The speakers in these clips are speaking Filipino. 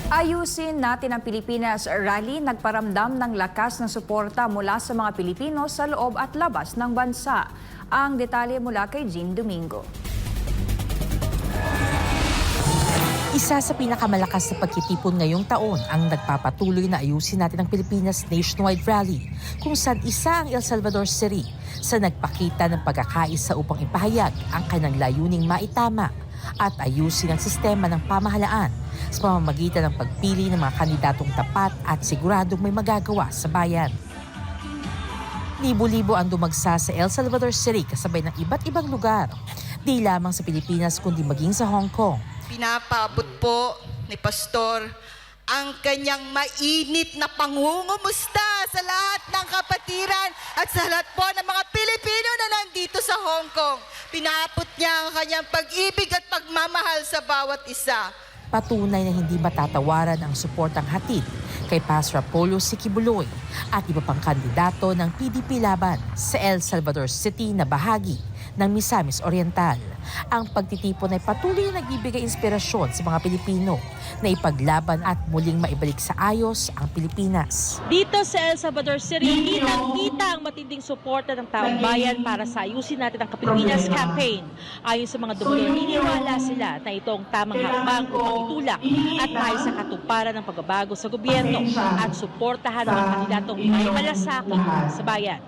Ayusin natin ang Pilipinas Rally, nagparamdam ng lakas ng suporta mula sa mga Pilipino sa loob at labas ng bansa. Ang detalye mula kay Jean Domingo. Isa sa pinakamalakas na pagkitipon ngayong taon ang nagpapatuloy na ayusin natin ang Pilipinas Nationwide Rally, kung saan isa ang El Salvador City sa nagpakita ng pagkakaisa upang ipahayag ang kanyang layuning maitama at ayusin ang sistema ng pamahalaan sa pamamagitan ng pagpili ng mga kandidatong tapat at siguradong may magagawa sa bayan. Libo-libo ang dumagsa sa El Salvador City kasabay ng iba't ibang lugar, di lamang sa Pilipinas kundi maging sa Hong Kong. Pinapaabot po ni Pastor ang kanyang mainit na pangungumusta sa lahat ng kapatiran at sa lahat po ng mga Pilipino na nandito sa Hong Kong. Pinaabot niya ang kanyang pag-ibig at pagmamahal sa bawat isa. Patunay na hindi matatawaran ang suportang hatid kay Pastor Apollo Sikibuloy at iba pang kandidato ng PDP laban sa El Salvador City na bahagi ng Misamis Oriental. Ang pagtitipon ay patuloy na nagbibigay inspirasyon sa mga Pilipino na ipaglaban at muling maibalik sa ayos ang Pilipinas. Dito sa El Salvador City, kitang-kita ang matinding suporta ng taong bayan para sa ayusin natin ang Pilipinas campaign. Ayon sa mga dumalo, niniwala sila na ito ang tamang hakbang upang itulak at maayos sa katuparan ng pagbabago sa gobyerno at suportahan ang mga kandidatong may malasakit sa bayan.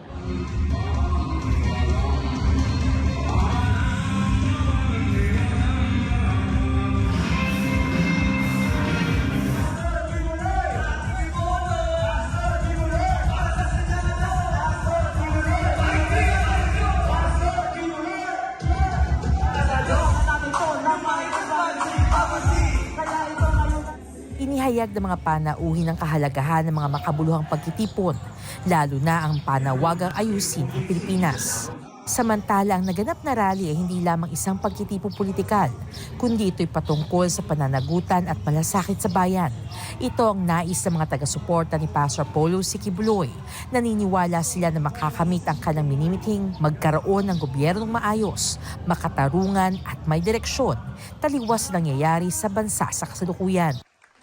Inihayag ng mga panauhin ang kahalagahan ng mga makabuluhang pagtitipon, lalo na ang panawagang ayusin ang Pilipinas. Samantala, ang naganap na rally ay hindi lamang isang pagtitipon politikal, kundi ito'y patungkol sa pananagutan at malasakit sa bayan. Ito ang nais ng mga taga-suporta ni Pastor Apollo Sikibuloy. Naniniwala sila na makakamit ang kanilang minimiting magkaroon ng gobyernong maayos, makatarungan at may direksyon, taliwas sa nangyayari sa bansa sa kasalukuyan.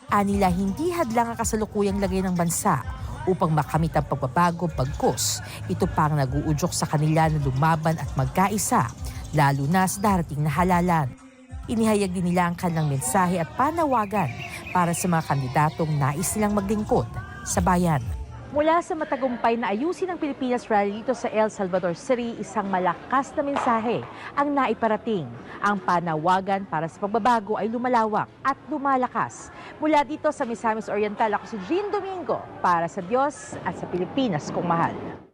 Anila hindi hadlang ang kasalukuyang lagay ng bansa upang makamit ang pagbabago bagkus. Ito pang nag-uudyok sa kanila na lumaban at magkaisa, lalo na sa darating na halalan. Inihayag din nila ang kanilang mensahe at panawagan para sa mga kandidatong nais nilang maglingkod sa bayan. Mula sa matagumpay na ayusin ng Pilipinas Rally dito sa El Salvador City, isang malakas na mensahe ang naiparating. Ang panawagan para sa pagbabago ay lumalawak at lumalakas. Mula dito sa Misamis Oriental, ako si Jean Domingo para sa Diyos at sa Pilipinas kong mahal.